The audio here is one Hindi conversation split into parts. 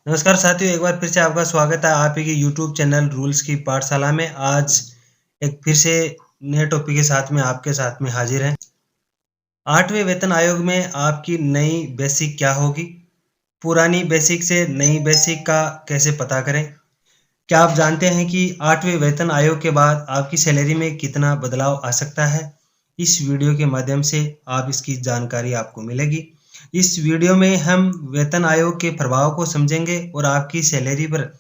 नमस्कार साथियों, एक बार फिर से आपका स्वागत है आप ही के यूट्यूब चैनल रूल्स की पाठशाला में। आज एक फिर से नए टॉपिक के साथ में आपके साथ में हाजिर हैं। 8वें वेतन आयोग में आपकी नई बेसिक क्या होगी? पुरानी बेसिक से नई बेसिक का कैसे पता करें? क्या आप जानते हैं कि 8वें वेतन आयोग के बाद आपकी सैलरी में कितना बदलाव आ सकता है? इस वीडियो के माध्यम से आप इसकी जानकारी आपको मिलेगी। इस वीडियो में हम वेतन आयोग के प्रभाव को समझेंगे और आपकी सैलरी पर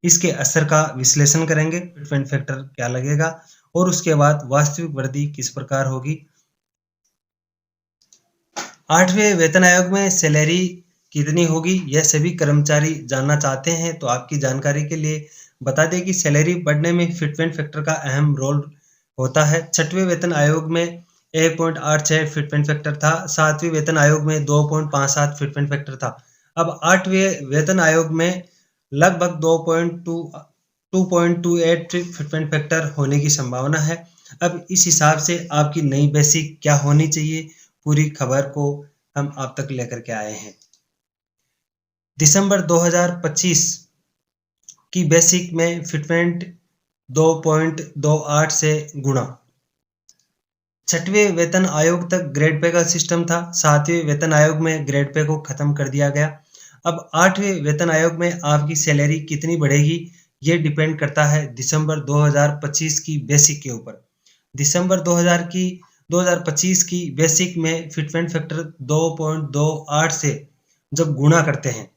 इसके असर का विश्लेषण करेंगे। फिटमेंट फैक्टर क्या लगेगा और उसके बाद वास्तविक वृद्धि किस प्रकार होगी। 8वें वेतन आयोग में सैलरी कितनी होगी, यह सभी कर्मचारी जानना चाहते हैं। तो आपकी जानकारी के लिए बता दें कि सैलरी बढ़ने में फिटमेंट फैक्टर का अहम रोल होता है। 6वें वेतन आयोग में 1.86 फिटमेंट फैक्टर था। 7वें वेतन आयोग में 2.57 फिटमेंट फैक्टर था। अब 8वें वेतन आयोग में लगभग 2.28 फिटमेंट फैक्टर होने की संभावना है। अब इस हिसाब से आपकी नई बेसिक क्या होनी चाहिए, पूरी खबर को हम आप तक लेकर के आए हैं। दिसंबर 2025 की बेसिक में फिटमेंट 2.28 से गुणा। 6वें वेतन आयोग तक ग्रेड पे का सिस्टम था। 7वें वेतन आयोग में ग्रेड पे को खत्म कर दिया गया। अब 8वें वेतन आयोग में आपकी सैलरी कितनी बढ़ेगी, ये डिपेंड करता है दिसंबर 2025 की बेसिक के ऊपर। दिसंबर 2025 की बेसिक में फिटमेंट फैक्टर 2.28 से जब गुणा करते हैं,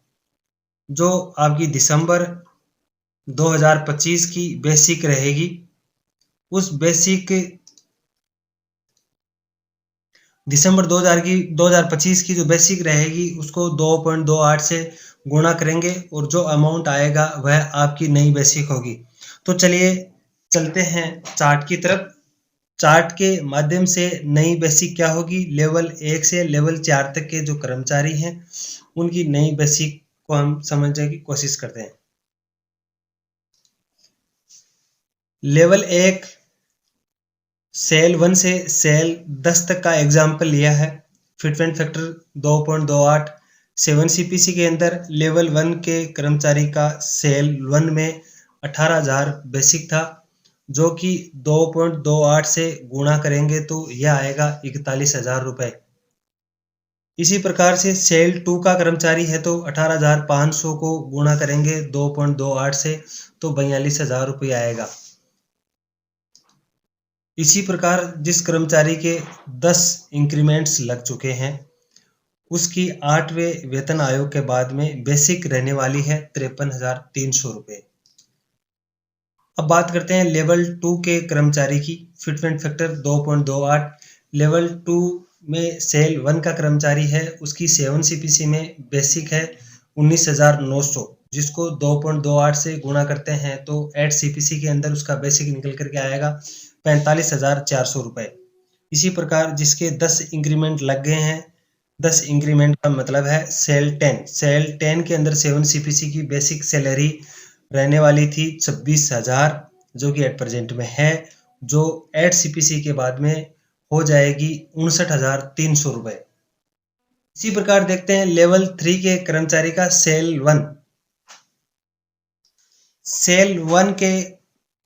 जो आपकी दिसंबर 2025 की बेसिक रहेगी, उस बेसिक दिसंबर 2025 की जो बेसिक रहेगी उसको 2.28 से गुणा करेंगे और जो अमाउंट आएगा वह आपकी नई बेसिक होगी। तो चलिए चलते हैं चार्ट की तरफ। चार्ट के माध्यम से नई बेसिक क्या होगी, लेवल 1 से लेवल 4 तक के जो कर्मचारी हैं उनकी नई बेसिक को हम समझने की कोशिश करते हैं। लेवल 1 सेल 1 से सेल 10 तक का एग्जाम्पल लिया है। Fitment factor 2.28। 7 सीपीसी के अंदर लेवल 1 के कर्मचारी का सेल 1 में 18,000 बेसिक था, जो कि 2.28 से गुणा करेंगे तो यह आएगा 41,000 रुपए। इसी प्रकार से सेल 2 का कर्मचारी है तो 18,500 को गुणा करेंगे 2.28 से तो 42,000 रुपये आएगा। इसी प्रकार जिस कर्मचारी के 10 इंक्रीमेंट्स लग चुके हैं उसकी 8वें वेतन आयोग के बाद में बेसिक रहने वाली है 53,300 रुपये। अब बात करते हैं लेवल 2 के कर्मचारी की। Fitment factor 2.28। लेवल 2 में सेल 1 का कर्मचारी है, उसकी 7 सीपीसी में बेसिक है 19,900, जिसको 2.28 से गुणा करते हैं तो 8 सीपीसी के अंदर उसका बेसिक निकल करके आएगा 45,400 रुपये। इसी प्रकार जिसके 10 इंक्रीमेंट लग गए हैं, 10 इंक्रीमेंट का मतलब है सेल 10 के अंदर 7 सीपीसी की बेसिक सैलरी रहने वाली थी 26,000, जो कि एट प्रेजेंट में है, जो 8 सीपीसी के बाद में हो जाएगी 59,300 रुपये। इसी प्रकार देखते हैं लेवल 3 के कर्मचारी का सेल 1। सेल 1 के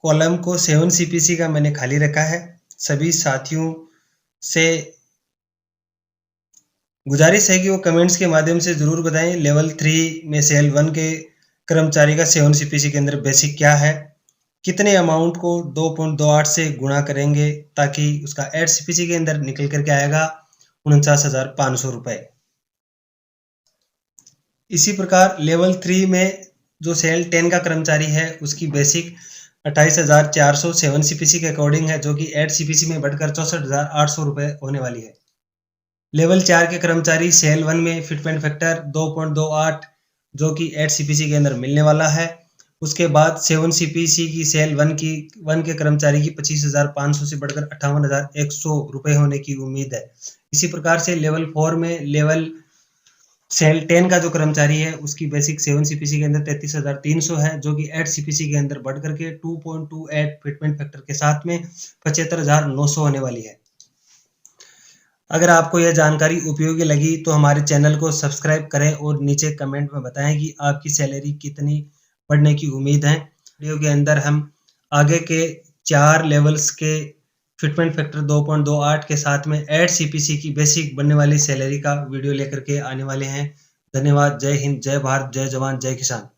कॉलम को 7 सीपीसी का मैंने खाली रखा है। सभी साथियों से गुजारिश है कि वो कमेंट्स के माध्यम से जरूर बताएं लेवल 3 में सेल 1 के कर्मचारी का 7 सीपीसी के अंदर बेसिक क्या है, कितने अमाउंट को 2.28 से गुणा करेंगे ताकि उसका 8 सीपीसी के अंदर निकल करके आएगा 49,500 रुपए। इसी प्रकार लेवल 3 में जो सेल 10 का कर्मचारी है उसकी बेसिक 28,400 7 सीपीसी के अकॉर्डिंग है, जो कि 8 सीपीसी में बढ़कर 64,800 रुपए होने वाली है। लेवल 4 के कर्मचारी सेल 1 में फिटमेंट फैक्टर 2.28, जो कि 8 सीपीसी के अंदर मिलने वाला है। उसके बाद 7 सीपीसी की सेल 1 के कर्मचारी की 25,500 से बढ़कर 58,100 रुपए होने की उम्मीद है। इसी प्रकार से लेवल 4 में सेल 10 का जो कर्मचारी है उसकी बेसिक 7 सीपीसी के अंदर 33,300 है, जो कि 8 सीपीसी के अंदर बढ़ करके 2.28 फिटमेंट फैक्टर के साथ में 75,900 होने वाली है। अगर आपको यह जानकारी उपयोगी लगी तो हमारे चैनल को सब्सक्राइब करें और नीचे कमेंट में बताएं कि आपकी सैलरी कितनी बढ़ने की उम्मीद है। वीडियो के अंदर हम आगे के 4 लेवल्स के फिटमेंट फैक्टर 2.28 के साथ में ऐड सीपीसी की बेसिक बनने वाली सैलरी का वीडियो लेकर के आने वाले हैं। धन्यवाद। जय हिंद, जय भारत, जय जवान, जय किसान।